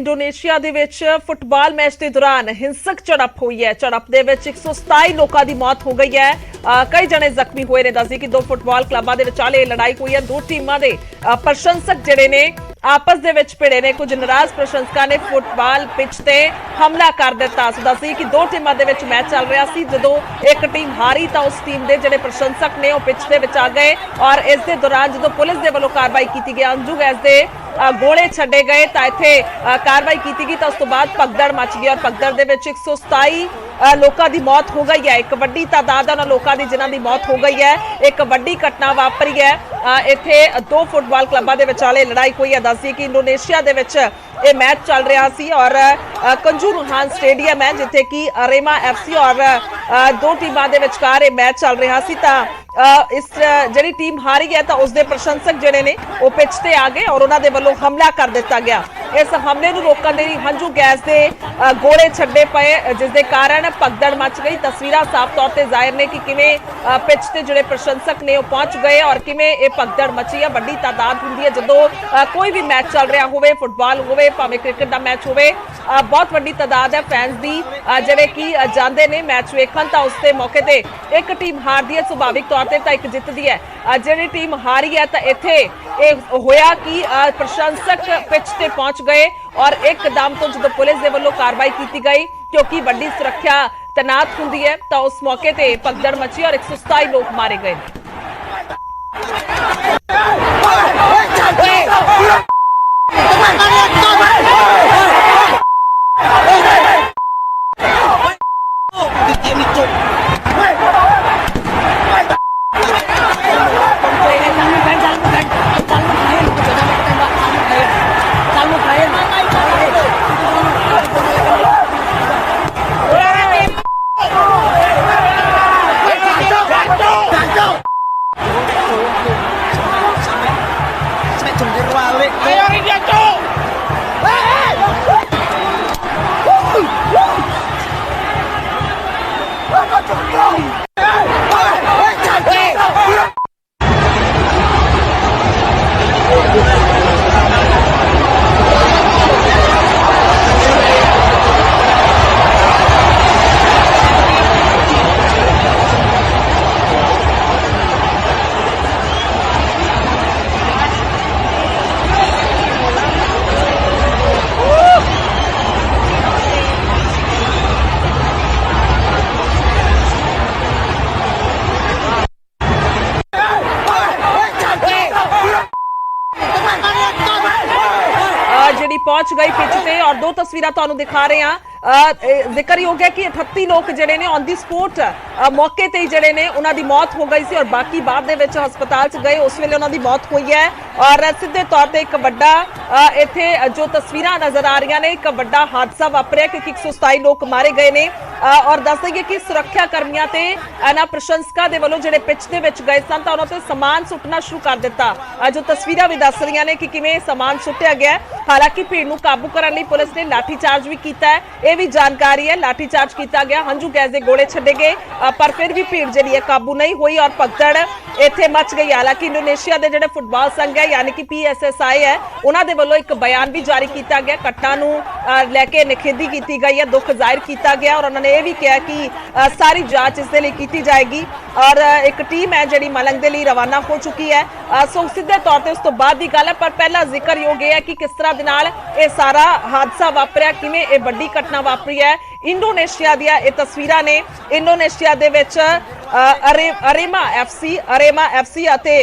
Indonesia ਦੇ ਵਿੱਚ football match ਦੇ ਦੌਰਾਨ ਹਿੰਸਕ ਝੜਪ ਹੋਈ ਹੈ। ਝੜਪ ਦੇ ਵਿੱਚ 127 ਲੋਕਾਂ ਦੀ ਮੌਤ ਹੋ ਗਈ ਹੈ। ਕਈ ਜਣੇ ਜ਼ਖਮੀ ਹੋਏ ਨੇ। ਦੱਸਦੀ ਕਿ ਦੋ ਫੁੱਟਬਾਲ ਕਲੱਬਾਂ ਦੇ ਵਿਚਾਲੇ ਲੜਾਈ ਹੋਈ ਹੈ। ਦੋ ਟੀਮਾਂ ਦੇ ਪ੍ਰਸ਼ੰਸਕ ਜਿਹੜੇ ਨੇ ਆਪਸ ਦੇ ਵਿੱਚ ਭਿੜੇ ਨੇ। ਕੁਝ ਨਾਰਾਜ਼ ਪ੍ਰਸ਼ੰਸਕਾਂ ਨੇ ਫੁੱਟਬਾਲ ਪਿੱਚ ਤੇ ਹਮਲਾ ਕਰ ਦਿੱਤਾ। ਦੱਸਦੀ ਕਿ ਦੋ ਟੀਮਾਂ ਦੇ ਵਿੱਚ ਮੈਚ ਚੱਲ ਰਿਹਾ ਸੀ। ਜਦੋਂ ਇੱਕ ਟੀਮ ਹਾਰੀ ਤਾਂ ਉਸ ਟੀਮ ਦੇ ਜਿਹੜੇ ਪ੍ਰਸ਼ੰਸਕ ਨੇ ਉਹ ਪਿੱਚ ਦੇ ਵਿੱਚ ਆ ਗਏ ਔਰ ਇਸ ਦੇ ਦੌਰਾਨ ਜਦੋਂ ਪੁਲਿਸ ਦੇ ਵੱਲੋਂ ਕਾਰਵਾਈ ਕੀਤੀ ਗਈ, ਅੰਜੂ ਗੈਸ ਦੇ ਗੋਲੇ ਛੱਡੇ ਗਏ ਤਾਂ ਇੱਥੇ ਕਾਰਵਾਈ ਕੀਤੀ ਗਈ ਤਾਂ ਉਸ ਤੋਂ ਬਾਅਦ ਭਗਦੜ ਮਚ ਗਈ ਔਰ ਭਗਦੜ ਦੇ ਵਿੱਚ 127 ਲੋਕਾਂ ਦੀ ਮੌਤ ਹੋ ਗਈ ਹੈ। ਇੱਕ ਵੱਡੀ ਤਾਦਾਦ ਹੈ ਉਹਨਾਂ ਲੋਕਾਂ ਦੀ ਜਿਨ੍ਹਾਂ ਦੀ ਮੌਤ ਹੋ ਗਈ ਹੈ। ਇੱਕ ਵੱਡੀ ਘਟਨਾ ਵਾਪਰੀ ਹੈ। ਇੱਥੇ ਦੋ ਫੁੱਟਬਾਲ ਕਲੱਬਾਂ ਦੇ ਵਿਚਾਲੇ ਲੜਾਈ ਹੋਈ ਹੈ। ਦੱਸਦੀ ਕਿ ਇੰਡੋਨੇਸ਼ੀਆ ਦੇ ਵਿੱਚ ਇਹ ਮੈਚ ਚੱਲ ਰਿਹਾ ਸੀ ਔਰ ਕੰਜੂਰੁਹਾਨ ਸਟੇਡੀਅਮ ਹੈ ਜਿੱਥੇ ਕਿ ਅਰੇਮਾ FC ਔਰ ਦੋ ਟੀਮਾਂ ਦੇ ਵਿਚਕਾਰ ਇਹ ਮੈਚ ਚੱਲ ਰਿਹਾ ਸੀ ਤਾਂ ਇਸ ਜਿਹੜੀ ਟੀਮ ਹਾਰੀ ਹੈ ਤਾਂ ਉਸਦੇ ਪ੍ਰਸ਼ੰਸਕ ਜਿਹੜੇ ਨੇ ਉਹ ਪਿੱਚ ਤੇ ਆ ਗਏ ਔਰ ਉਹਨਾਂ ਦੇ ਵੱਲੋਂ ਹਮਲਾ ਕਰ ਦਿੱਤਾ ਗਿਆ। ਇਸ ਹਮਲੇ ਨੂੰ ਰੋਕਣ ਦੇ ਲਈ ਹੰਝੂ ਗੈਸ ਦੇ ਗੋਲੇ ਛੱਡੇ ਪਏ ਜਿਸ ਦੇ ਕਾਰਨ ਭਗਦੜ ਮਚ ਗਈ। ਤਸਵੀਰਾਂ ਸਾਫ਼ ਤੌਰ ਤੇ ਜ਼ਾਹਿਰ ਨੇ ਕਿ ਕਿਵੇਂ ਪਿੱਚ ਤੇ ਜਿਹੜੇ ਪ੍ਰਸ਼ੰਸਕ ਨੇ ਉਹ ਪਹੁੰਚ ਗਏ ਔਰ ਕਿਵੇਂ ਇਹ ਭਗਦੜ ਮਚੀ ਹੈ। ਵੱਡੀ ਤਾਦਾਦ ਹੁੰਦੀ ਹੈ ਜਦੋਂ ਕੋਈ ਵੀ ਮੈਚ ਚੱਲ ਰਿਹਾ ਹੋਵੇ, ਫੁੱਟਬਾਲ ਹੋਵੇ ਭਾਵੇਂ ਕ੍ਰਿਕਟ ਦਾ ਮੈਚ ਹੋਵੇ, ਬਹੁਤ ਵੱਡੀ ਤਾਦਾਦ ਹੈ ਫੈਨਸ ਦੀ ਜਿਹੜੇ ਕਿ ਜਾਂਦੇ ਨੇ ਮੈਚ ਵੇਖਣ ਤਾਂ ਉਸ ਦੇ ਮੌਕੇ ਤੇ ਇੱਕ ਟੀਮ ਹਾਰਦੀ ਹੈ ਸੁਭਾਵਿਕ ਤੌਰ ਤੇ ਤਾਂ ਇੱਕ ਜਿੱਤਦੀ ਹੈ। ਜਿਹੜੀ ਟੀਮ ਹਾਰੀ ਹੈ ਤਾਂ ਇੱਥੇ ਇਹ ਹੋਇਆ ਕਿ ਪ੍ਰਸ਼ੰਸਕ ਪਿੱਚ ਤੇ ਪਹੁੰਚ ਗਏ ਔਰ ਇੱਕਦਮ ਤੋਂ ਜਦੋਂ ਪੁਲਿਸ ਦੇ ਵੱਲੋਂ ਕਾਰਵਾਈ ਕੀਤੀ ਗਈ ਕਿਉਂਕਿ ਵੱਡੀ ਸੁਰੱਖਿਆ ਤੈਨਾਤ ਹੁੰਦੀ ਹੈ ਤਾਂ ਉਸ ਮੌਕੇ ਤੇ ਭਗਦੜ ਮਚੀ ਔਰ 127 ਲੋਕ ਮਾਰੇ ਗਏ। ਜਿਹੜੀ ਪਹੁੰਚ ਗਈ ਪਿੱਚ ਤੇ ਔਰ ਦੋ ਤਸਵੀਰਾਂ ਤੁਹਾਨੂੰ ਦਿਖਾ ਰਹੇ ਹਾਂ। ਜ਼ਿਕਰਯੋਗ ਹੈ ਕਿ 38 ਲੋਕ ਜਿਹੜੇ ਨੇ ਔਨ ਦੀ ਸਪੋਟ ਮੌਕੇ ਤੇ ਹੀ ਜਿਹੜੇ ਨੇ ਉਹਨਾਂ ਦੀ ਮੌਤ ਹੋ ਗਈ ਸੀ ਔਰ ਬਾਕੀ ਬਾਅਦ ਦੇ ਵਿੱਚ ਹਸਪਤਾਲ 'ਚ ਗਏ ਉਸ ਵੇਲੇ ਉਹਨਾਂ ਦੀ ਮੌਤ ਹੋਈ ਹੈ ਔਰ ਸਿੱਧੇ ਤੌਰ ਤੇ ਇੱਕ ਵੱਡਾ ਇੱਥੇ ਜੋ ਤਸਵੀਰਾਂ ਨਜ਼ਰ ਆ ਰਹੀਆਂ ਨੇ ਇੱਕ ਵੱਡਾ ਹਾਦਸਾ ਵਾਪਰਿਆ ਕਿਉਂਕਿ 127 ਲੋਕ ਮਾਰੇ ਗਏ ਨੇ ਔਰ ਦੱਸ ਦਈਏ ਕਿ ਸੁਰੱਖਿਆ ਕਰਮੀਆਂ ਤੇ ਇਹਨਾਂ ਪ੍ਰਸ਼ੰਸਕਾਂ ਦੇ ਵੱਲੋਂ ਜਿਹੜੇ ਪਿੱਚ ਦੇ ਵਿੱਚ ਗਏ ਸਨ ਤਾਂ ਉਹਨਾਂ ਤੇ ਸਮਾਨ ਸੁੱਟਣਾ ਸ਼ੁਰੂ ਕਰ ਦਿੱਤਾ। ਜੋ ਤਸਵੀਰਾਂ ਵੀ ਦੱਸ ਰਹੀਆਂ ਨੇ ਕਿ ਕਿਵੇਂ ਸਮਾਨ ਸੁੱਟਿਆ ਗਿਆ। ਹਾਲਾਂਕਿ ਭੀੜ ਨੂੰ ਕਾਬੂ ਕਰਨ ਲਈ ਪੁਲਿਸ ਨੇ ਲਾਠੀ ਚਾਰਜ ਵੀ ਕੀਤਾ ਹੈ, ਇਹ ਵੀ ਜਾਣਕਾਰੀ ਹੈ। ਲਾਠੀ ਚਾਰਜ ਕੀਤਾ ਗਿਆ, ਹੰਝੂ ਗੈਸ ਦੇ ਗੋਲੇ ਛੱਡੇ ਗਏ ਪਰ ਫਿਰ ਵੀ ਭੀੜ ਜਿਹੜੀ ਹੈ ਕਾਬੂ ਨਹੀਂ ਹੋਈ ਔਰ ਭਗਦੜ ਇੱਥੇ ਮਚ ਗਈ। ਹਾਲਾਂਕਿ ਇੰਡੋਨੇਸ਼ੀਆ ਦੇ ਜਿਹੜੇ ਫੁੱਟਬਾਲ ਸੰਘ ਹੈ ਯਾਨੀ ਕਿ PSSI ਹੈ ਉਹਨਾਂ ਦੇ ਵੱਲੋਂ ਇੱਕ ਬਿਆਨ ਵੀ ਜਾਰੀ ਕੀਤਾ ਗਿਆ। ਘਟਨਾ ਨੂੰ ਲੈ ਕੇ ਨਿਖੇਧੀ ਕੀਤੀ ਗਈ ਹੈ, ਦੁੱਖ ਜ਼ਾਹਿਰ ਕੀਤਾ ਗਿਆ ਔਰ ਉਹਨਾਂ ਨੇ ਇਹ ਵੀ ਕਿਹਾ ਕਿ ਸਾਰੀ ਜਾਂਚ ਇਸ ਦੇ ਲਈ ਕੀਤੀ ਜਾਏਗੀ ਔਰ ਇੱਕ ਟੀਮ ਹੈ ਜਿਹੜੀ ਮਲੰਗ ਦੇ ਲਈ ਰਵਾਨਾ ਹੋ ਚੁੱਕੀ ਹੈ। ਸੋ ਸਿੱਧੇ ਤੌਰ ਤੇ ਉਸ ਤੋਂ ਬਾਅਦ ਦੀ ਗੱਲ ਹੈ ਪਰ ਪਹਿਲਾਂ ਜ਼ਿਕਰਯੋਗ ਹੈ ਕਿ ਕਿਸ ਤਰ੍ਹਾਂ ਦੇ ਨਾਲ ਇਹ ਸਾਰਾ ਹਾਦਸਾ ਵਾਪਰਿਆ, ਕਿਵੇਂ ਇਹ ਵੱਡੀ ਘਟਨਾ ਵਾਪਰੀ ਹੈ। ਇੰਡੋਨੇਸ਼ੀਆ ਦੀਆਂ ਇਹ ਤਸਵੀਰਾਂ ਨੇ। ਇੰਡੋਨੇਸ਼ੀਆ ਦੇ ਵਿੱਚ ਅਰੇਮਾ FC ਅਤੇ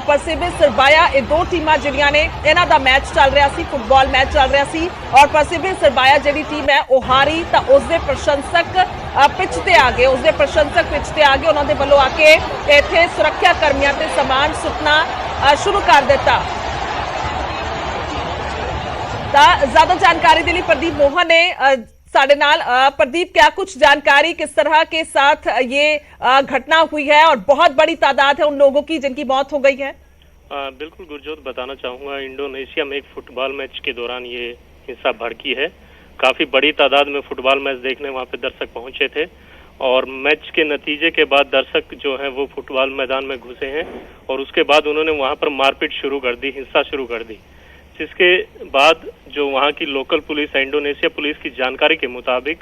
ਪਰਸੀਬੇ ਸਰਬਾਇਆ ਇਹ ਦੋ ਟੀਮਾਂ ਜਿਹੜੀਆਂ ਨੇ ਇਹਨਾਂ ਦਾ ਮੈਚ ਚੱਲ ਰਿਹਾ ਸੀ, ਫੁੱਟਬਾਲ ਮੈਚ ਚੱਲ ਰਿਹਾ ਸੀ ਔਰ ਪਰਸੀਬੇ ਸਰਬਾਇਆ ਜਿਹੜੀ ਟੀਮ ਹੈ ਉਹ ਹਾਰੀ ਤਾਂ ਉਸਦੇ ਪ੍ਰਸ਼ੰਸਕ ਪਿੱਚ ਤੇ ਆ ਗਏ। ਉਸਦੇ ਪ੍ਰਸ਼ੰਸਕ ਪਿੱਚ ਤੇ ਆ ਗਏ, ਉਹਨਾਂ ਦੇ ਵੱਲੋਂ ਆ ਕੇ ਇੱਥੇ ਸੁਰੱਖਿਆ ਕਰਮੀਆਂ ਤੇ ਸਮਾਨ ਸੁੱਟਣਾ ਸ਼ੁਰੂ ਕਰ ਦਿੱਤਾ। ਤਾਂ ਜ਼ਿਆਦਾ ਜਾਣਕਾਰੀ ਦੇ ਲਈ प्रदीप मोहन ने साढ़े नाल। प्रदीप, क्या कुछ जानकारी किस तरह के साथ ये घटना हुई है और बहुत बड़ी तादाद है उन लोगों की जिनकी मौत हो गई है? बिल्कुल गुरजोत, बताना चाहूँगा इंडोनेशिया में एक फुटबॉल मैच के दौरान ये हिंसा भड़की है। काफ़ी बड़ी तादाद में फुटबॉल मैच देखने वहाँ पे दर्शक पहुँचे थे और मैच के नतीजे के बाद दर्शक जो है वो फुटबॉल मैदान में घुसे हैं और उसके बाद उन्होंने वहाँ पर मारपीट शुरू कर दी, हिंसा शुरू कर दी, जिसके बाद जो वहाँ की लोकल पुलिस, इंडोनेशिया पुलिस की जानकारी के मुताबिक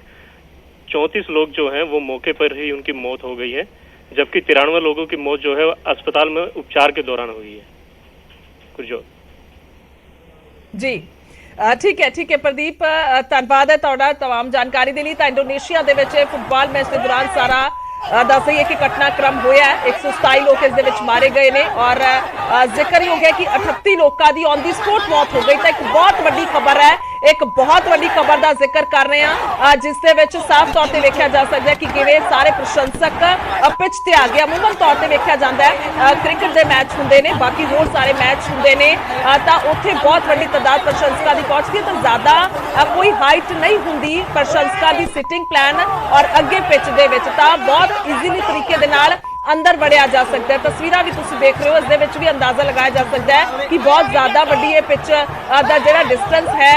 34 लोग जो हैं वो मौके पर ही उनकी मौत हो गई है, जबकि 93 लोगों की मौत जो है अस्पताल में उपचार के दौरान हुई है। गुरजोत जी ठीक है प्रदीप, ਧੰਨਵਾਦ ਹੈ ਤੁਹਾਡਾ तमाम ਜਾਣਕਾਰੀ ਦੇ ਲਈ। ਤਾਂ ਇੰਡੋਨੇਸ਼ੀਆ ਦੇ ਵਿੱਚ ਫੁੱਟਬਾਲ ਮੈਚ ਦੇ ਦੌਰਾਨ ਸਾਰਾ ਦੱਸ ਦਈਏ ਕਿ ਘਟਨਾਕ੍ਰਮ ਹੋਇਆ ਹੈ। 127 ਲੋਕ ਇਸ ਦੇ ਵਿੱਚ ਮਾਰੇ ਗਏ ਨੇ ਔਰ ਜ਼ਿਕਰ ਹੀ ਹੋ ਗਿਆ ਕਿ 38 ਲੋਕਾਂ ਦੀ ਔਨ ਦੀ ਸਪੋਟ ਮੌਤ ਹੋ ਗਈ। ਤਾਂ ਇੱਕ ਬਹੁਤ ਵੱਡੀ ਖਬਰ ਹੈ, ਇੱਕ ਬਹੁਤ ਵੱਡੀ ਖਬਰ ਦਾ ਜ਼ਿਕਰ ਕਰ ਰਹੇ ਹਾਂ ਜਿਸ ਦੇ ਵਿੱਚ ਸਾਫ਼ ਤੌਰ ਤੇ ਵੇਖਿਆ ਜਾ ਸਕਦਾ ਹੈ ਕਿ ਕਿਵੇਂ ਸਾਰੇ ਪ੍ਰਸ਼ੰਸਕ ਪਿੱਚ ਤੇ ਆ ਗਏ। ਅਮੂਮਨ ਤੌਰ ਤੇ ਵੇਖਿਆ ਜਾਂਦਾ ਹੈ ਕ੍ਰਿਕਟ ਦੇ ਮੈਚ ਹੁੰਦੇ ਨੇ, ਬਾਕੀ ਹੋਰ ਸਾਰੇ ਮੈਚ ਹੁੰਦੇ ਨੇ ਤਾਂ ਉੱਥੇ ਬਹੁਤ ਵੱਡੀ ਤਾਦਾਦ ਪ੍ਰਸ਼ੰਸਕਾਂ ਦੀ ਪਹੁੰਚਦੀ ਹੈ। ਤਾਂ ਜ਼ਿਆਦਾ ਕੋਈ ਹਾਈਟ ਨਹੀਂ ਹੁੰਦੀ ਪ੍ਰਸ਼ੰਸਕਾਂ ਦੀ ਸਿਟਿੰਗ ਪਲਾਨ ਔਰ ਅੱਗੇ ਪਿੱਚ ਦੇ ਵਿੱਚ ਤਾਂ ਬਹੁਤ ਈਜ਼ੀਲੀ ਤਰੀਕੇ ਦੇ ਨਾਲ अंदर वड़िया जा सकता है। तस्वीरां भी तुसीं देख रहे हो, इस दे विच भी अंदाजा लगाया जा सकता है कि बहुत ज्यादा वड्डी ये पिच दा जिहड़ा डिस्टेंस है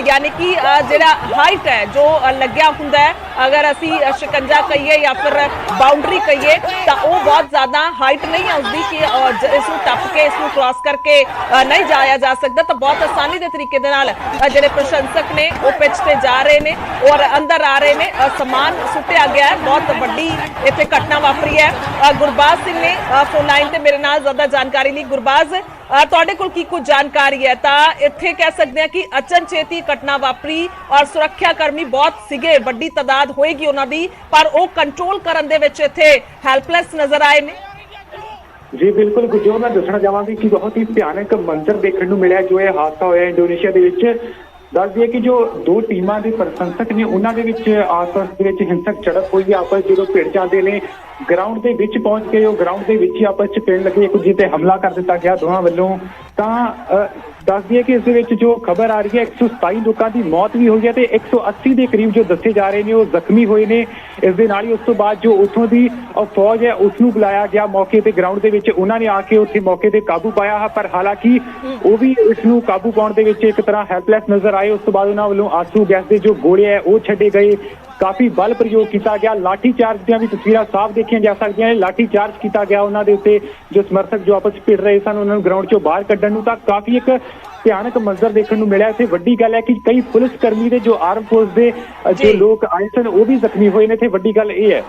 यानी कि जिहड़ा हाइट है जो लग्या हुंदा है, अगर असी शिकंजा कहिए या फिर बाउंड्री कहिए तो वो बहुत ज्यादा हाइट नहीं है उसकी कि इसनूं टप के इसनूं क्रॉस करके नहीं जाया जा सकता। तो बहुत आसानी के तरीके दे नाल जिहड़े प्रशंसक ने वो पिच ते जा रहे ने और अंदर आ रहे ने। समान सुटिया गया है, बहुत वड्डी इत्थे घटना वापरी है। गुरबाज सिंह ने फोन लाइन ते मेरे नाल ज्यादा जानकारी ली। गुरबाज ਤੁਹਾਡੇ ਕੋਲ ਕੀ ਕੁਝ ਜਾਣਕਾਰੀ ਹੈ? ਤਾਂ ਇੱਥੇ ਕਹਿ ਸਕਦੇ ਹਾਂ ਕਿ ਅਚਨਚੇਤੀ ਘਟਨਾ ਵਾਪਰੀ ਔਰ ਸੁਰੱਖਿਆ ਕਰਮੀ ਬਹੁਤ ਸੀਗੇ, ਵੱਡੀ ਤਾਦਾਦ ਹੋਏਗੀ ਉਹਨਾਂ ਦੀ, ਪਰ ਉਹ ਕੰਟਰੋਲ ਕਰਨ ਦੇ ਵਿੱਚ ਇੱਥੇ ਹੈਲਪਲੈਸ ਨਜ਼ਰ ਆਏ ਨੇ। जी बिल्कुल गुरजोत, मैं दसना चाहांगी कि बहुत ही भयानक मंजर देखने को मिला जो ये हादसा होया इंडोनेशिया ਦੇ ਵਿੱਚ। दस दिए कि जो दो टीमां ਦੇ ਪ੍ਰਸ਼ੰਸਕ ਨੇ ਉਹਨਾਂ ਦੇ ਵਿੱਚ ਆਪਸ ਦੇ ਵਿੱਚ ਹਿੰਸਕ ਝੜਪ ਹੋਈ। ਆਪਸ ਜਦੋਂ ਭਿੜ ਜਾਂਦੇ ਨੇ ਗਰਾਊਂਡ ਦੇ ਵਿੱਚ ਪਹੁੰਚ ਕੇ ਉਹ ਗਰਾਊਂਡ ਦੇ ਵਿੱਚ ਹੀ ਆਪਸ ਚ ਪਿੰਡ ਲੱਗੇ, ਇੱਕ ਦੂਜੇ ਤੇ ਹਮਲਾ ਕਰ ਦਿੱਤਾ ਗਿਆ ਦੋਹਾਂ ਵੱਲੋਂ। ਤਾਂ ਦੱਸ ਦਈਏ ਕਿ ਇਸ ਦੇ ਵਿੱਚ ਜੋ ਖਬਰ ਆ ਰਹੀ ਹੈ 127 ਲੋਕਾਂ ਦੀ ਮੌਤ ਵੀ ਹੋਈ ਹੈ ਤੇ 180 ਦੇ ਕਰੀਬ ਜੋ ਦੱਸੇ ਜਾ ਰਹੇ ਨੇ ਉਹ ਜ਼ਖਮੀ ਹੋਏ ਨੇ। ਇਸ ਦੇ ਨਾਲ ਹੀ ਉਸ ਤੋਂ ਬਾਅਦ ਜੋ ਉੱਥੋਂ ਦੀ ਫੌਜ ਹੈ ਉਸ ਨੂੰ ਬੁਲਾਇਆ ਗਿਆ ਮੌਕੇ ਤੇ ਗਰਾਊਂਡ ਦੇ ਵਿੱਚ, ਉਹਨਾਂ ਨੇ ਆ ਕੇ ਉੱਥੇ ਮੌਕੇ ਤੇ ਕਾਬੂ ਪਾਇਆ ਹੈ। ਪਰ ਹਾਲਾਂਕਿ ਉਹ ਵੀ ਇਸ ਨੂੰ ਕਾਬੂ ਪਾਉਣ ਦੇ ਵਿੱਚ ਇੱਕ ਤਰ੍ਹਾਂ ਹੈਲਪਲੈਸ ਨਜ਼ਰ ਆਏ। ਉਸ ਤੋਂ ਬਾਅਦ ਉਹਨਾਂ ਵੱਲੋਂ ਆਂਸੂ ਗੈਸ ਦੇ ਜੋ ਗੋਲੇ ਹੈ ਉਹ ਛੱਡੇ ਗਏ, ਕਾਫੀ ਬਲ ਪ੍ਰਯੋਗ ਕੀਤਾ ਗਿਆ। ਲਾਠੀ ਚਾਰਜ ਦੀਆਂ ਵੀ ਤਸਵੀਰਾਂ ਸਾਫ਼ ਦੇਖੀਆਂ ਜਾ ਸਕਦੀਆਂ ਨੇ। ਲਾਠੀ ਚਾਰਜ ਕੀਤਾ ਗਿਆ ਉਹਨਾਂ ਦੇ ਉੱਤੇ, ਜੋ ਸਮਰਥਕ ਜੋ ਆਪਸ ਭਿੜ ਰਹੇ ਸਨ ਉਹਨਾਂ ਨੂੰ ਗਰਾਊਂਡ ਚੋਂ ਬਾਹਰ ਕੱਢਣ ਨੂੰ। ਤਾਂ ਕਾਫੀ ਇੱਕ ਭਿਆਨਕ ਮੰਜ਼ਰ ਦੇਖਣ ਨੂੰ ਮਿਲਿਆ। ਇੱਥੇ ਵੱਡੀ ਗੱਲ ਹੈ ਕਿ ਕਈ ਪੁਲਿਸ ਕਰਮੀ ਦੇ ਜੋ ਆਰਮ ਫੋਰਸ ਦੇ ਜੋ ਲੋਕ ਆਏ ਸਨ ਉਹ ਵੀ ਜ਼ਖਮੀ ਹੋਏ ਨੇ। ਇੱਥੇ ਵੱਡੀ ਗੱਲ ਇਹ ਹੈ।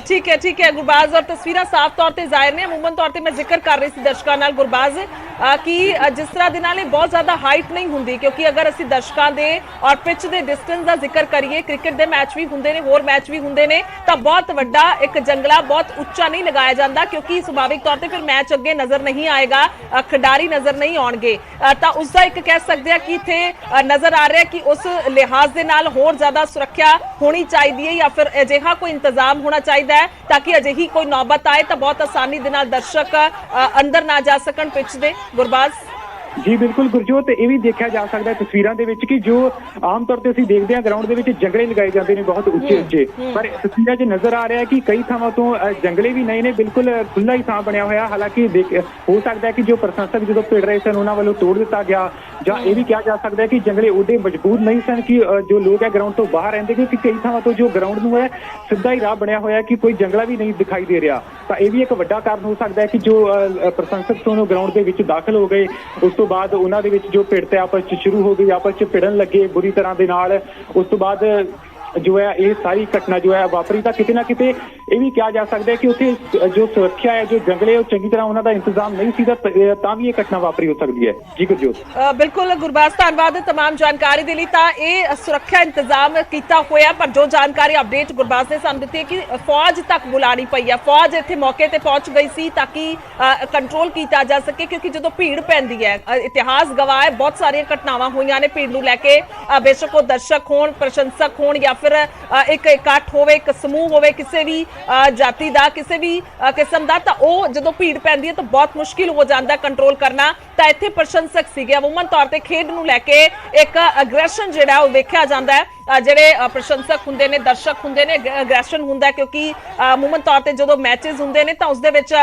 ठीक है गुरबाज, और तस्वीर साफ तौर पर जाहिर ने। अमूमन तौर पर मैं जिक्र कर रही थी दर्शकों नाल गुरबाज कि जिस तरह दे नाल बहुत ज्यादा हाइट नहीं होंदी, क्योंकि अगर असी दर्शकों के और पिच के डिस्टेंस का जिक्र करिए, क्रिकेट के मैच भी होंगे ने, होर मैच भी होंगे ने, तो बहुत वड्डा एक जंगला बहुत उच्चा नहीं लगाया जाता, क्योंकि सुभाविक तौर पर फिर मैच अगे नजर नहीं आएगा, खिडारी नजर नहीं आउणगे। तो उसका एक कह सकते हैं कि इत्थे नजर आ रहा है कि उस लिहाज के नाल होर ज्यादा सुरक्षा होनी चाहिए या फिर अजिहा कोई इंतजाम होना चाहिए ताकि अजिही कोई नौबत आए तो बहुत आसानी दे नाल दर्शक अंदर ना जा सकन पिच दे। गुरबाज जी बिल्कुल गुरजोत, ਇਹ ਵੀ ਦੇਖਿਆ ਜਾ ਸਕਦਾ ਹੈ ਤਸਵੀਰਾਂ ਦੇ ਵਿੱਚ ਕਿ ਜੋ ਆਮ ਤੌਰ ਤੇ ਅਸੀਂ ਦੇਖਦੇ ਹਾਂ ਗਰਾਊਂਡ ਦੇ ਵਿੱਚ ਜੰਗਲੇ ਲਗਾਏ ਜਾਂਦੇ ਨੇ ਬਹੁਤ ਉੱਚੇ ਉੱਚੇ, ਪਰ ਤਸਵੀਰਾਂ 'ਚ ਨਜ਼ਰ ਆ ਰਿਹਾ ਹੈ ਕਿ ਕਈ ਥਾਵਾਂ ਤੋਂ ਜੰਗਲੇ ਵੀ ਨਹੀਂ ਨੇ, ਬਿਲਕੁਲ ਖੁੱਲਾ ਹੀ ਥਾਂ ਬਣਿਆ ਹੋਇਆ। ਹਾਲਾਂਕਿ ਹੋ ਸਕਦਾ ਹੈ ਕਿ ਜੋ ਪ੍ਰਸ਼ੰਸਕ ਜਦੋਂ ਭਿੜ ਰਹੇ ਸਨ ਉਹਨਾਂ ਵੱਲੋਂ ਤੋੜ ਦਿੱਤਾ ਗਿਆ, ਜਾਂ ਇਹ ਵੀ ਕਿਹਾ ਜਾ ਸਕਦਾ ਹੈ ਕਿ ਜੰਗਲੇ ਉਹਦੇ ਮਜ਼ਬੂਤ ਨਹੀਂ ਸਨ ਕਿ ਜੋ ਲੋਕ ਹੈ ਗਰਾਊਂਡ ਤੋਂ ਬਾਹਰ ਰਹਿੰਦੇ, ਕਿਉਂਕਿ ਕਈ ਥਾਵਾਂ ਤੋਂ ਜੋ ਗਰਾਊਂਡ ਨੂੰ ਹੈ ਸਿੱਧਾ ਹੀ ਰਾਹ ਬਣਿਆ ਹੋਇਆ ਕਿ ਕੋਈ ਜੰਗਲਾ ਵੀ ਨਹੀਂ ਦਿਖਾਈ ਦੇ ਰਿਹਾ। ਤਾਂ ਇਹ ਵੀ ਇੱਕ ਵੱਡਾ ਕਾਰਨ ਹੋ ਸਕਦਾ ਹੈ ਕਿ ਜੋ ਪ੍ਰਸ਼ੰਸਕ ਤੋਂ ਗਰਾਊਂਡ ਦੇ ਵਿੱਚ ਦਾਖਲ ਹੋ ਗਏ, ਉਸ ਤੋਂ ਬਾਅਦ ਉਹਨਾਂ ਦੇ ਵਿੱਚ ਜੋ ਭਿੜ ਤੇ ਆਪਸ ਚ ਸ਼ੁਰੂ ਹੋ ਗਈ, ਆਪਸ ਚ ਭਿੜਨ ਲੱਗੇ ਬੁਰੀ ਤਰ੍ਹਾਂ ਦੇ ਨਾਲ। ਉਸ ਤੋਂ ਬਾਅਦ ਜੋ ਹੈ ਇਹ ਸਾਰੀ ਘਟਨਾ ਜੋ ਹੈ ਵਾਪਰੀ। ਤਾਂ ਕਿਤੇ ਨਾ ਕਿਤੇ ਇਹ ਵੀ ਕਿਹਾ ਜਾ ਸਕਦਾ ਹੈ ਕਿ ਉੱਥੇ ਜੋ ਸੁਰੱਖਿਆ ਹੈ, ਜੋ ਜੰਗਲੇ ਉਹ ਚੰਗੀ ਤਰ੍ਹਾਂ ਉਹਨਾਂ ਦਾ ਇੰਤਜ਼ਾਮ ਨਹੀਂ ਸੀ ਤਾਂ ਵੀ ਇਹ ਘਟਨਾ ਵਾਪਰੀ ਹੋ ਸਕਦੀ ਹੈ। ਜੀ ਗੁਰਜੋਤ ਬਿਲਕੁਲ ਗੁਰਬਾਜ, ਧੰਨਵਾਦ तमाम ਜਾਣਕਾਰੀ ਦੇ ਲਈ। ਤਾਂ ਇਹ ਸੁਰੱਖਿਆ ਇੰਤਜ਼ਾਮ ਕੀਤਾ ਹੋਇਆ, ਪਰ ਜੋ ਜਾਣਕਾਰੀ ਅਪਡੇਟ ਗੁਰਬਾਜ ਨੇ ਸਾਨੂੰ ਦਿੱਤੀ ਹੈ ਕਿ ਫੌਜ ਤੱਕ ਬੁਲਾਣੀ ਪਈ ਹੈ, ਫੌਜ ਇੱਥੇ ਮੌਕੇ ਤੇ ਪਹੁੰਚ ਗਈ ਸੀ ਤਾਂ ਕਿ ਕੰਟਰੋਲ ਕੀਤਾ ਜਾ ਸਕੇ, ਕਿਉਂਕਿ ਜਦੋਂ ਭੀੜ ਪੈਂਦੀ ਹੈ, ਇਤਿਹਾਸ ਗਵਾਹ ਹੈ ਬਹੁਤ ਸਾਰੀਆਂ ਘਟਨਾਵਾਂ ਹੋਈਆਂ ਨੇ ਭੀੜ ਨੂੰ ਲੈ ਕੇ, ਬੇਸ਼ੱਕ ਉਹ ਦਰਸ਼ਕ ਹੋਣ, ਪ੍ਰਸ਼ੰਸਕ ਹੋਣ ਜਾਂ ਫਿਰ ਇੱਕ ਇਕੱਠ ਹੋਵੇ, ਇੱਕ ਸਮੂਹ ਹੋਵੇ ਕਿਸੇ ਵੀ ਜਾਤੀ ਦਾ, ਕਿਸੇ ਵੀ ਕਿਸਮ ਦਾ, ਤਾਂ ਉਹ ਜਦੋਂ ਭੀੜ ਪੈਂਦੀ ਹੈ ਤਾਂ ਬਹੁਤ ਮੁਸ਼ਕਿਲ ਹੋ ਜਾਂਦਾ ਕੰਟਰੋਲ ਕਰਨਾ। ਤਾਂ ਇੱਥੇ ਪ੍ਰਸ਼ੰਸਕ ਸੀਗੇ, ਅਮੂਮਨ ਤੌਰ ਤੇ ਖੇਡ ਨੂੰ ਲੈ ਕੇ ਇੱਕ ਅਗਰੈਸ਼ਨ ਜਿਹੜਾ ਉਹ ਵੇਖਿਆ ਜਾਂਦਾ ਹੈ ਜਿਹੜੇ ਪ੍ਰਸ਼ੰਸਕ ਹੁੰਦੇ ਨੇ, ਦਰਸ਼ਕ ਹੁੰਦੇ ਨੇ, ਐਗਰੈਸ਼ਨ ਹੁੰਦਾ क्योंकि ਅਮੂਮਨ ਤੌਰ ਤੇ ਜਦੋਂ ਮੈਚਸ ਹੁੰਦੇ ਨੇ ਤਾਂ ਉਸ ਦੇ ਵਿੱਚ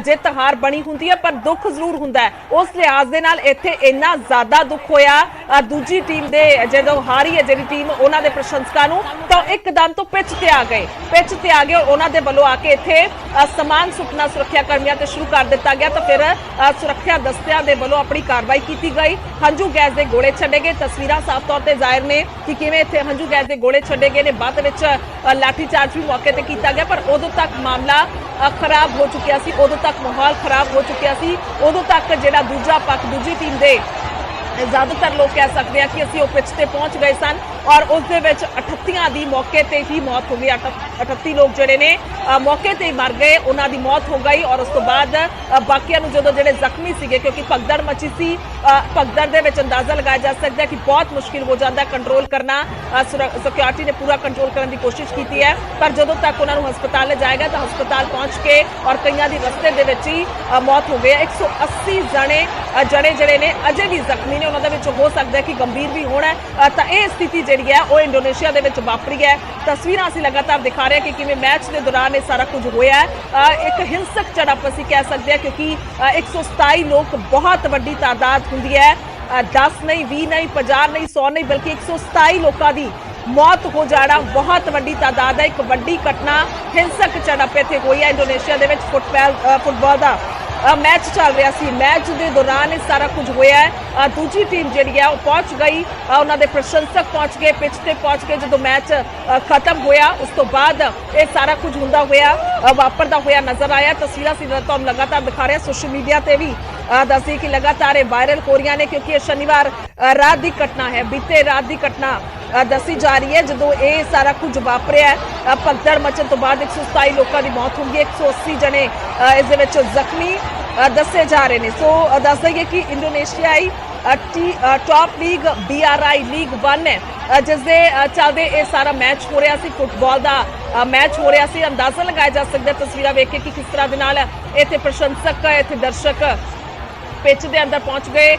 ਜਿੱਤ ਹਾਰ ਬਣੀ ਹੁੰਦੀ ਹੈ, ਪਰ ਦੁੱਖ ਜ਼ਰੂਰ ਹੁੰਦਾ ਹੈ। ਉਸ ਲਿਹਾਜ਼ ਦੇ ਨਾਲ ਇੱਥੇ ਇੰਨਾ ਜ਼ਿਆਦਾ ਦੁੱਖ ਹੋਇਆ ਦੂਜੀ ਟੀਮ ਦੇ, ਜਦੋਂ ਹਾਰੀ ਹੈ ਜਿਹੜੀ ਟੀਮ, ਉਹਨਾਂ ਦੇ ਪ੍ਰਸ਼ੰਸਕਾਂ ਨੂੰ, ਤਾਂ ਇੱਕਦਮ ਤੋਂ ਪਿੱਚ ਤੇ ਆ ਗਏ ਉਹਨਾਂ ਦੇ ਵੱਲੋਂ ਆ ਕੇ ਇੱਥੇ ਸਮਾਨ ਸੁੱਟਣਾ ਸੁਰੱਖਿਆ ਕਰਮੀਆਂ ਤੇ ਸ਼ੁਰੂ ਕਰ ਦਿੱਤਾ ਗਿਆ। ਤਾਂ ਫਿਰ ਸੁਰੱਖਿਆ ਦਸਤਿਆਂ ਦੇ ਵੱਲੋਂ ਆਪਣੀ ਕਾਰਵਾਈ ਕੀਤੀ ਗਈ, ਹੰਝੂ ਗੈਸ ਦੇ ਗੋਲੇ ਛੱਡੇ ਗਏ। ਤਸਵੀਰਾਂ ਸਾਫ਼ ਤੌਰ ਤੇ ਜ਼ਾਹਿਰ ਨੇ ਕਿ ਕਿਵੇਂ ਇੱਥੇ ਹੰਝੂ ਗੈਸ ਦੇ ਗੋਲੇ ਛੱਡੇ ਗਏ ਨੇ। ਬਾਅਦ ਵਿੱਚ ਲਾਠੀ ਚਾਰਜ ਵੀ ਮੌਕੇ ਤੇ ਕੀਤਾ ਗਿਆ, ਪਰ ਉਦੋਂ ਤੱਕ ਮਾਮਲਾ ਖਰਾਬ ਹੋ ਚੁੱਕਿਆ ਸੀ, ਉਦੋਂ ਤੱਕ ਮਾਹੌਲ ਖਰਾਬ ਹੋ ਚੁੱਕਿਆ ਸੀ। ਉਦੋਂ ਤੱਕ ਜਿਹੜਾ ਦੂਜਾ ਪੱਖ, ਦੂਜੀ ਟੀਮ ਦੇ ਜ਼ਿਆਦਾਤਰ ਲੋਕ ਕਹਿ ਸਕਦੇ ਆ ਕਿ ਅਸੀਂ ਉਹ ਪਿੱਚ ਤੇ ਪਹੁੰਚ ਗਏ ਸਨ ਔਰ ਉਸ ਦੇ ਵਿੱਚ 38 ਦੀ ਮੌਕੇ ਤੇ ਹੀ ਮੌਤ ਹੋ ਗਈ। 38 ਲੋਕ ਜਿਹੜੇ ਨੇ ਮੌਕੇ ਤੇ ਹੀ ਮਰ ਗਏ, ਉਹਨਾਂ ਦੀ ਮੌਤ ਹੋ ਗਈ। ਔਰ ਉਸ ਤੋਂ ਬਾਅਦ ਬਾਕੀਆਂ ਨੂੰ ਜਦੋਂ ਜਿਹੜੇ ਜ਼ਖਮੀ ਸੀਗੇ, ਕਿਉਂਕਿ ਭਗਦੜ ਮਚੀ ਸੀ, ਭਗਦੜ ਦੇ ਵਿੱਚ ਅੰਦਾਜ਼ਾ ਲਗਾਇਆ ਜਾ ਸਕਦਾ ਹੈ ਕਿ ਬਹੁਤ ਮੁਸ਼ਕਿਲ ਹੋ ਜਾਂਦਾ ਹੈ ਕੰਟਰੋਲ ਕਰਨਾ। ਸਿਕਿਉਰਿਟੀ ਨੇ ਪੂਰਾ ਕੰਟਰੋਲ ਕਰਨ ਦੀ ਕੋਸ਼ਿਸ਼ ਕੀਤੀ ਹੈ, ਪਰ ਜਦੋਂ ਤੱਕ ਉਹਨਾਂ ਨੂੰ ਹਸਪਤਾਲ ਲਿਜਾਏਗਾ ਤਾਂ ਹਸਪਤਾਲ ਪਹੁੰਚ ਕੇ ਔਰ ਕਈਆਂ ਦੀ ਰਸਤੇ ਦੇ ਵਿੱਚ ਹੀ ਮੌਤ ਹੋ ਗਈ। 180 ਜਣੇ ਜਿਹੜੇ ਨੇ ਅਜੇ ਵੀ ਜ਼ਖਮੀ ਨੇ, ਉਹਨਾਂ ਦੇ ਵਿੱਚ ਹੋ ਸਕਦਾ ਹੈ ਕਿ ਗੰਭੀਰ ਵੀ ਹੋਣਾ। ਤਾਂ ਇਹ ਸਥਿਤੀ ਜਿਹੜੀ ਹੈ ਉਹ ਇੰਡੋਨੇਸ਼ੀਆ ਦੇ ਵਿੱਚ ਵਾਪਰੀ ਹੈ। ਤਸਵੀਰਾਂ ਅਸੀਂ ਲਗਾਤਾਰ ਦਿਖਾ ਰਹੇ ਕਿ ਕਿਵੇਂ ਮੈਚ ਦੇ ਦੌਰਾਨ ਇਹ ਸਾਰਾ ਕੁਝ ਹੋਇਆ ਹੈ। ਇੱਕ ਹਿੰਸਕ ਝੜਪ ਅਸੀਂ ਕਹਿ ਸਕਦੇ ਹਾਂ, ਕਿਉਂਕਿ 127 ਲੋਕ ਬਹੁਤ ਵੱਡੀ ਤਾਦਾਦ ਹੁੰਦੀ ਹੈ। 10 ਨਹੀਂ, 20 ਨਹੀਂ, 50 ਨਹੀਂ, 100 ਨਹੀਂ, ਬਲਕਿ 127 ਲੋਕਾਂ ਦੀ ਮੌਤ ਹੋ ਜਾਣਾ ਬਹੁਤ ਵੱਡੀ ਤਾਦਾਦ ਹੈ। ਇੱਕ ਵੱਡੀ ਘਟਨਾ, ਹਿੰਸਕ ਝੜਪ ਇੱਥੇ ਹੋਈ ਹੈ ਇੰਡੋਨੇਸ਼ੀਆ ਦੇ ਵਿੱਚ। ਫੁੱਟਬਾਲ ਦਾ ਮੈਚ ਚੱਲ ਰਿਹਾ ਸੀ, ਮੈਚ ਦੇ ਦੌਰਾਨ ਇਹ ਸਾਰਾ ਕੁਝ ਹੋਇਆ ਹੈ। ਦੂਜੀ ਟੀਮ ਜਿਹੜੀ ਹੈ ਉਹ ਪਹੁੰਚ ਗਈ, ਉਹਨਾਂ ਦੇ ਪ੍ਰਸ਼ੰਸਕ ਪਹੁੰਚ ਗਏ, ਪਿੱਚ ਤੇ ਪਹੁੰਚ ਕੇ ਜਦੋਂ ਮੈਚ ਖਤਮ ਹੋਇਆ ਉਸ ਤੋਂ ਬਾਅਦ ਇਹ ਸਾਰਾ ਕੁਝ ਹੁੰਦਾ ਹੋਇਆ, ਵਾਪਰਦਾ ਹੋਇਆ ਨਜ਼ਰ ਆਇਆ। ਤਸਵੀਰਾਂ ਸੀ ਤੁਹਾਨੂੰ ਲਗਾਤਾਰ ਦਿਖਾ ਰਹੇ, ਸੋਸ਼ਲ ਮੀਡੀਆ ਤੇ ਵੀ ਦੱਸੀ ਕਿ ਲਗਾਤਾਰ ਇਹ ਵਾਇਰਲ ਹੋ ਰਹੀਆਂ ਨੇ, ਕਿਉਂਕਿ ਇਹ ਸ਼ਨੀਵਾਰ ਰਾਤ ਦੀ ਘਟਨਾ ਹੈ, ਬੀਤੇ ਰਾਤ ਦੀ ਘਟਨਾ ਦੱਸੀ ਜਾ ਰਹੀ ਹੈ ਜਦੋਂ ਇਹ ਸਾਰਾ ਕੁਝ ਵਾਪਰਿਆ। ਭਗਦੜ ਮਚਣ ਤੋਂ ਬਾਅਦ 127 ਲੋਕਾਂ ਦੀ ਮੌਤ ਹੋ ਗਈ, 180 ਜਣੇ ਇਸ ਦੇ ਵਿੱਚ ਜ਼ਖਮੀ ਦੱਸੇ ਜਾ ਰਹੇ ਨੇ। ਸੋ ਦੱਸ ਦਈਏ ਕਿ ਇੰਡੋਨੇਸ਼ੀਆਈ ਟੌਪ ਲੀਗ BRI ਲੀਗ 1 ਹੈ, ਜਿਸ ਦੇ ਚੱਲਦੇ ਇਹ ਸਾਰਾ ਮੈਚ ਹੋ ਰਿਹਾ ਸੀ, ਫੁੱਟਬਾਲ ਦਾ ਮੈਚ ਹੋ ਰਿਹਾ ਸੀ। ਅੰਦਾਜ਼ਾ ਲਗਾਇਆ ਜਾ ਸਕਦਾ ਤਸਵੀਰਾਂ ਵੇਖ ਕੇ ਕਿ ਕਿਸ ਤਰ੍ਹਾਂ ਦੇ ਨਾਲ ਇੱਥੇ ਪ੍ਰਸ਼ੰਸਕ, ਇੱਥੇ ਦਰਸ਼ਕ ਪਿੱਚ ਦੇ ਅੰਦਰ ਪਹੁੰਚ ਗਏ,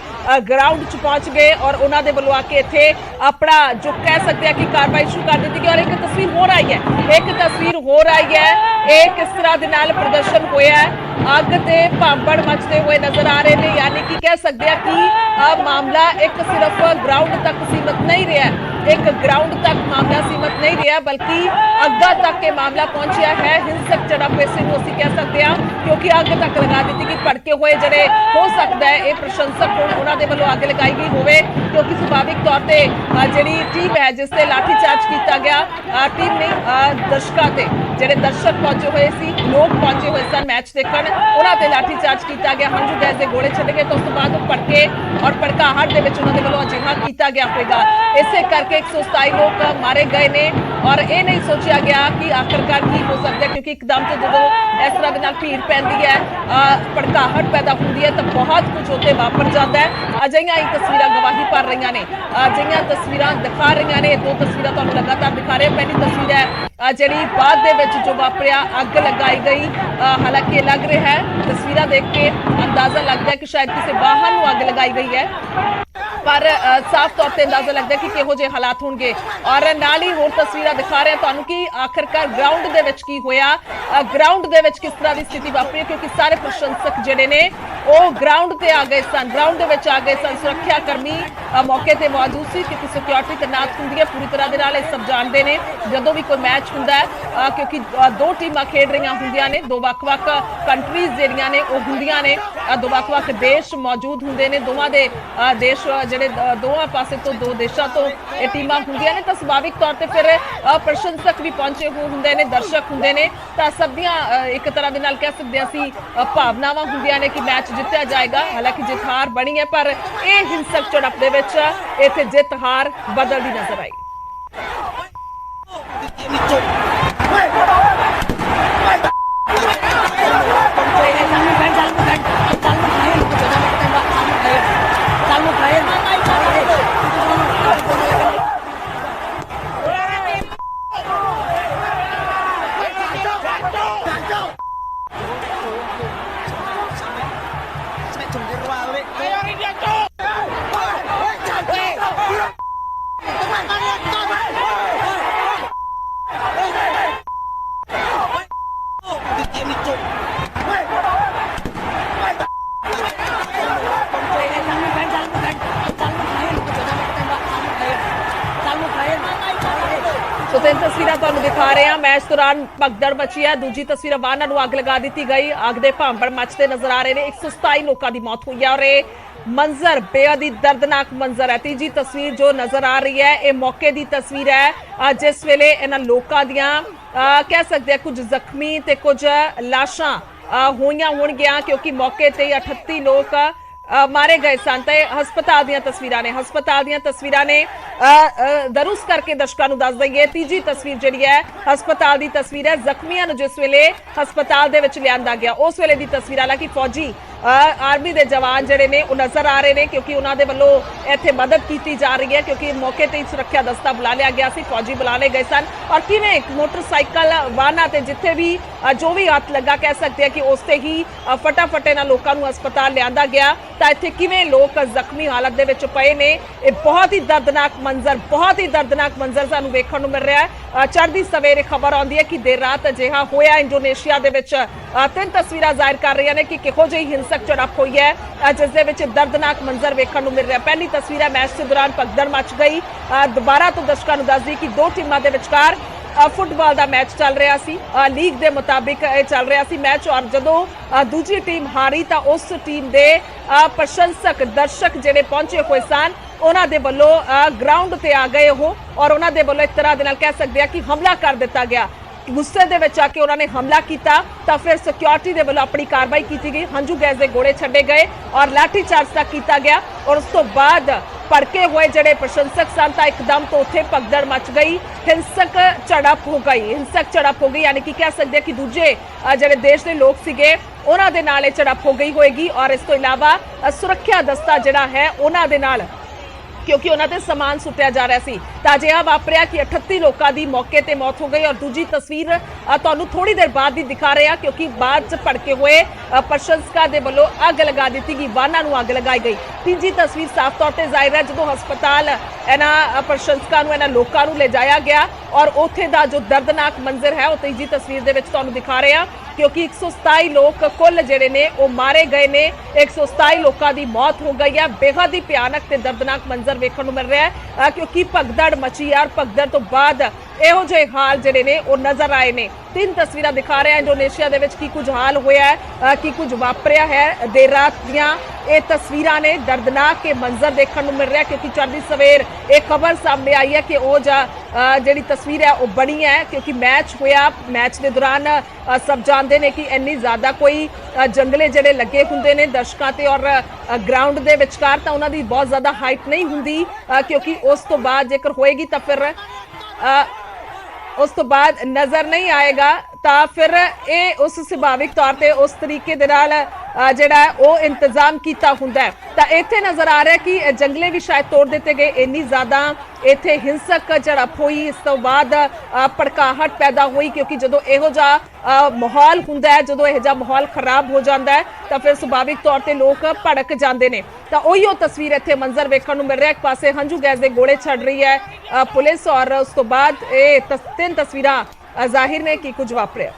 ਗਰਾਊਂਡ 'ਚ ਪਹੁੰਚ ਗਏ ਔਰ ਉਹਨਾਂ ਦੇ ਵੱਲੋਂ ਆ ਕੇ ਇੱਥੇ ਆਪਣਾ ਜੋ ਕਹਿ ਸਕਦੇ ਆ ਕਿ ਕਾਰਵਾਈ ਸ਼ੁਰੂ ਕਰ ਦਿੱਤੀ ਗਈ। ਔਰ ਇੱਕ ਤਸਵੀਰ ਹੋਰ ਆਈ ਹੈ, ਇਹ ਕਿਸ ਤਰ੍ਹਾਂ ਦੇ ਨਾਲ ਪ੍ਰਦਰਸ਼ਨ ਹੋਇਆ ਹੈ, ਅੱਗ ਤੇ ਭਾਂਬੜ ਮਚਦੇ ਹੋਏ ਨਜ਼ਰ ਆ ਰਹੇ ਨੇ। ਯਾਨੀ ਕਿ ਕਹਿ ਸਕਦੇ ਆ ਕਿ ਮਾਮਲਾ ਇੱਕ ਸਿਰਫ ਗਰਾਊਂਡ ਤੱਕ ਸੀਮਤ ਨਹੀਂ ਰਿਹਾ, ਬਲਕਿ ਅੱਗਾਂ ਤੱਕ ਇਹ ਮਾਮਲਾ ਪਹੁੰਚਿਆ ਹੈ। ਹਿੰਸਕ ਝੜਪ ਇਸੇ ਨੂੰ ਅਸੀਂ ਕਹਿ ਸਕਦੇ ਹਾਂ, ਕਿਉਂਕਿ ਅੱਗ ਤੱਕ ਲਗਾ ਦਿੱਤੀ ਕਿ ਭੜਕੇ ਹੋਏ ਜਿਹੜੇ ਹੋ ਸਕਦਾ ਹੈ ਇਹ ਪ੍ਰਸ਼ੰਸਕ ਹੋਣ, ਉਹਨਾਂ ਦੇ ਵੱਲੋਂ ਅੱਗ ਲਗਾਈ ਗਈ ਹੋਵੇ, ਕਿਉਂਕਿ ਸੁਭਾਵਿਕ ਤੌਰ ਤੇ ਜਿਹੜੀ ਟੀਮ ਹੈ ਜਿਸ ਤੇ ਲਾਠੀ ਚਾਰਜ ਕੀਤਾ ਗਿਆ, ਟੀਮ ਨੇ ਦਰਸ਼ਕਾਂ ਤੇ ਜਿਹੜੇ ਦਰਸ਼ਕ ਪਹੁੰਚੇ ਹੋਏ ਸੀ, ਲੋਕ ਪਹੁੰਚੇ ਹੋਏ ਸਨ ਮੈਚ ਦੇਖਣ, ਉਹਨਾਂ ਤੇ ਲਾਠੀ ਚਾਰਜ ਕੀਤਾ ਗਿਆ, ਹੰਝੂ ਗੈਸ ਦੇ ਗੋਲੇ ਛੱਡੇ ਗਏ। ਤਾਂ ਉਸ ਤੋਂ ਬਾਅਦ ਉਹ ਭੜਕੇ ਔਰ ਭੜਕਾਹਟ ਦੇ ਵਿੱਚ ਉਹਨਾਂ ਦੇ ਵੱਲੋਂ ਅਜਿਹਾ ਕੀਤਾ ਗਿਆ ਹੋਵੇਗਾ। ਇਸੇ ਕਰਕੇ 127 ਲੋਕ ਮਾਰੇ ਗਏ ਨੇ ਔਰ ਇਹ ਨਹੀਂ ਸੋਚਿਆ ਗਿਆ ਕਿ ਆਖਰਕਾਰ ਕੀ ਹੋ ਸਕਦਾ, ਕਿਉਂਕਿ ਇੱਕਦਮ ਤੋਂ ਜਦੋਂ ਇਸ ਤਰ੍ਹਾਂ ਦੇ ਨਾਲ ਭੀੜ ਪੈਂਦੀ ਹੈ, ਭੜਕਾਹਟ ਪੈਦਾ ਹੁੰਦੀ ਹੈ ਤਾਂ ਬਹੁਤ ਕੁਝ ਉੱਥੇ ਵਾਪਰ ਜਾਂਦਾ ਹੈ। ਅਜਿਹੀਆਂ ਹੀ ਤਸਵੀਰਾਂ ਗਵਾਹੀ ਭਰ ਰਹੀਆਂ ਨੇ, ਅਜਿਹੀਆਂ ਤਸਵੀਰਾਂ ਦਿਖਾ ਰਹੀਆਂ ਨੇ। ਦੋ ਤਸਵੀਰਾਂ ਤੁਹਾਨੂੰ ਲਗਾਤਾਰ ਦਿਖਾ ਰਹੇ। ਪਹਿਲੀ ਤਸਵੀਰ ਹੈ ਜਿਹੜੀ ਬਾਅਦ ਦੇ ਵਿੱਚ ਜੋ ਵਾਪਰਿਆ, ਅੱਗ ਲਗਾਈ ਗਈ। ਹਾਲਾਂਕਿ ਲੱਗ ਰਿਹਾ ਹੈ ਤਸਵੀਰਾਂ ਦੇਖ ਕੇ ਅੰਦਾਜ਼ਾ ਲੱਗਦਾ ਹੈ ਕਿ ਸ਼ਾਇਦ ਕਿਸੇ ਵਾਹਨ ਨੂੰ ਅੱਗ ਲਗਾਈ ਗਈ ਹੈ, ਪਰ ਸਾਫ਼ ਤੌਰ ਤੇ ਅੰਦਾਜ਼ਾ ਲੱਗਦਾ ਕਿ ਕਿਹੋ ਜਿਹੇ ਹਾਲਾਤ ਹੋਣਗੇ। ਔਰ ਨਾਲ ਹੀ ਹੋਰ ਤਸਵੀਰਾਂ ਦਿਖਾ ਰਹੇ ਤੁਹਾਨੂੰ ਕਿ ਆਖਰਕਾਰ ਗਰਾਊਂਡ ਦੇ ਵਿੱਚ ਕੀ ਹੋਇਆ, ਗਰਾਊਂਡ ਦੇ ਵਿੱਚ ਕਿਸ ਤਰ੍ਹਾਂ ਦੀ ਸਥਿਤੀ ਵਾਪਰੀ, ਕਿਉਂਕਿ ਸਾਰੇ ਪ੍ਰਸ਼ੰਸਕ ਜਿਹੜੇ ਨੇ ਉਹ ਗਰਾਊਂਡ ਤੇ ਆ ਗਏ ਸਨ, ਗਰਾਊਂਡ ਦੇ ਵਿੱਚ ਆ ਗਏ ਸਨ। ਸੁਰੱਖਿਆ ਕਰਮੀ ਮੌਕੇ ਤੇ ਮੌਜੂਦ ਸੀ, ਕਿਉਂਕਿ ਸਿਕਿਉਰਿਟੀ ਤੈਨਾਤ ਹੁੰਦੀ ਹੈ ਪੂਰੀ ਤਰ੍ਹਾਂ ਦੇ ਨਾਲ। ਇਹ ਸਭ ਜਾਣਦੇ ਨੇ ਜਦੋਂ ਵੀ ਕੋਈ ਮੈਚ ਹੁੰਦਾ ਹੈ, ਕਿਉਂਕਿ ਦੋ ਟੀਮਾਂ ਖੇਡ ਰਹੀਆਂ ਹੁੰਦੀਆਂ ਨੇ, ਦੋ ਵੱਖ-ਵੱਖ ਕੰਟਰੀਜ਼ ਜਿਹੜੀਆਂ ਨੇ ਉਹ ਹੁੰਦੀਆਂ ਨੇ, ਦੋ ਵੱਖ-ਵੱਖ ਦੇਸ਼ ਮੌਜੂਦ ਹੁੰਦੇ ਨੇ, ਦੋਵਾਂ ਦੇ ਦੇਸ਼ ਜਿਹੜੇ ਦੋਵਾਂ ਪਾਸੇ ਤੋਂ ਦੋ ਦੇਸ਼ਾਂ ਤੋਂ ਇਹ ਟੀਮਾਂ ਹੁੰਦੀਆਂ ਨੇ। ਤਾਂ ਸੁਭਾਵਿਕ ਤੌਰ ਤੇ ਫਿਰ ਪ੍ਰਸ਼ੰਸਕ ਵੀ ਪਹੁੰਚੇ ਹੋਏ ਹੁੰਦੇ ਨੇ, ਦਰਸ਼ਕ ਹੁੰਦੇ ਨੇ, ਤਾਂ ਸਭ ਦੀਆਂ ਇੱਕ ਤਰ੍ਹਾਂ ਦੇ ਨਾਲ ਕਹਿ ਸਕਦੇ ਅਸੀਂ ਭਾਵਨਾਵਾਂ ਹੁੰਦੀਆਂ ਨੇ ਕਿ ਮੈਚ ਜਿੱਤਿਆ ਜਾਏਗਾ। ਹਾਲਾਂਕਿ ਜਿੱਤ ਹਾਰ ਬਣੀ ਹੈ, ਪਰ ਇਹ ਹਿੰਸਕ ਝੜਪ ਦੇ ਵਿੱਚ ਇੱਥੇ ਜਿੱਤ ਹਾਰ ਬਦਲਦੀ ਨਜ਼ਰ ਆਈ। Teman-teman, तो तीन तस्वीरें तुहानूं दिखा रहे हैं। मैच दौरान भगदड़ मची है। दूजी तस्वीर वाहनां नूं अग लगा दी गई। अग दे भांबड़ मचते नजर आ रहे हैं। 127 लोगों की मौत हुई है और ये मंजर बेहद ही दर्दनाक मंजर है। तीजी तस्वीर जो नजर आ रही है ये मौके की तस्वीर है जिस वेले इन्हां लोकां दियां कह सकते हैं कुछ जख्मी ते कुछ लाशां होईयां होणगियां क्योंकि मौके ते 38 लोग मारे गए सन। ते हस्पताल दीयां तस्वीरां ने दरुस्त करके दर्शकों नूं दस दईए। तीजी तस्वीर जिहड़ी है हस्पताल की तस्वीर है। जख्मियां नूं जिस वेले हस्पताल दे विच लिआंदा गया उस वेले दी तस्वीर, हालांकि फौजी आर्मी के जवान जिहड़े ने वो नजर आ रहे हैं क्योंकि उन्होंने वालों इत्थे मदद की जा रही है क्योंकि मौके ते सुरक्षा दस्ता बुला लिया गया सी, फौजी बुला ले गए सन और किवें मोटरसाइकिल वाहनां ते जिथे भी जो भी हथ लगा कह सकते हैं कि उसते ही फटाफट इन्हां लोकां नूं हस्पताल लिआंदा गया। तां इत्थे किवें लोग जख्मी हालत दे विच पए ने, यह बहुत ही दर्दनाक मंजर सानूं वेखण नूं मिल रहा है। चढ़दी सवेरे खबर आउंदी है कि देर रात अजिहा होया इंडोनेशिया दे विच। तीन तस्वीरां जाहिर कर रही ने कि किहो जी हिंसक झड़प हुई है जिस दे विच दर्दनाक मंजर वेखण नूं मिल रहा है। पहली तस्वीर है मैच के दौरान भगदड़ मच गई। दोबारा तो दर्शकों नूं दस दी कि दो टीमां दे विचकार फुटबॉल का मैच चल रहा सी, लीग के मुताबिक चल रहा सी मैच और जदों दूजी टीम हारी तो उस टीम के प्रशंसक दर्शक जिहड़े पहुंचे हुए सन उन्हां दे वल्लों ग्राउंड ते आ गए हो और उन्हां दे वल्लों एक तरह दे नाल कह सकते हैं कि हमला कर दिता गया। गुस्से दे विच आके उन्होंने हमला किया तो फिर सिक्योरिटी दे वल्लों अपनी कार्रवाई की गई, हंझू गैस के गोले छड्डे गए और लाठी चार्ज तक किया गया और उस तो बाद भड़के हुए जिहड़े प्रशंसक सन तां एकदम तो उत्थे भगदड़ मच गई, हिंसक झड़प हो गई यानी कि कह सकते हैं कि दूजे जिहड़े देश के लोग सीगे उन्हां दे नाल झड़प हो गई होएगी और इस तो इलावा सुरक्षा दस्ता जिहड़ा है उन्हां दे नाल क्योंकि उन्होंने समान सुटिया जा रहा सी तां अजिहा वापरिया कि 38 लोगों की मौके ते मौत हो गई। और दूजी तस्वीर तुहानूं थोड़ी देर बाद ही दिखा रहे हैं क्योंकि बाद च भड़के हुए प्रशंसकां दे वल्लों अग लगा दी गई, वाहनां नूं अग लगाई गई। तीजी तस्वीर साफ तौर पर जाहिर है जदों हस्पताल इन्हां प्रशंसकां नूं इन्हां लोकां नूं ले जाया गया और उत्थे दा जो दर्दनाक मंजर है वो तीजी तस्वीर दे विच तुहानूं दिखा रहे हैं क्योंकि 127 लोग कुल जिहड़े ने वो मारे गए ने, 127 लोगों की मौत हो गई है। बेहद ही भयानक ते दर्दनाक मंजर वेखण नूं मिल रहा है क्योंकि भगदड़ मची है और भगदड़ तो बाद इहो जिहे हाल जिहड़े ने वो नजर आए ने। तीन तस्वीरां दिखा रहे हैं इंडोनेशिया दे विच की कुछ हाल होया है, की कुछ वापरिया है। देर रात दियां ये तस्वीरां ने दर्दनाक के मंजर देखने को मिल रहा है क्योंकि चढ़दी सवेर एक खबर सामने आई है कि वो जिहड़ी तस्वीर है वो बनी है क्योंकि मैच होया, मैच के दौरान सब जानते हैं कि इन्नी ज़्यादा कोई जंगले जिहड़े लगे हुंदे ने दर्शकों ते और ग्राउंड के विचकार तो उन्हां दी बहुत ज़्यादा हाइट नहीं हुंदी क्योंकि उस तो बाद जेकर होएगी तो फिर उस तो बाद नजर नहीं आएगा तो फिर ये उस सुभाविक तौर पर उस तरीके दे नाल जिहड़ा वो इंतजाम किया हुंदा है। तो इत्थे नजर आ रहा है कि जंगले भी शायद तोड़ दिते गए, इन्नी ज़्यादा इत्थे हिंसक झड़प हुई, इस तो बाद भड़काहट पैदा हुई क्योंकि जो इहो जिहा माहौल हुंदा है, जो इहो जिहा माहौल खराब हो जाता है तो फिर सुभाविक तौर पर लोग भड़क जाते हैं। तो उही तस्वीर इत्थे मंजर वेखण नूं मिल रहा है। एक पासे हंझू गैस के गोले छड़ रही है पुलिस और उस तो बाद ये तीन तस्वीरां जाहिर ने कि कुछ वापरिया।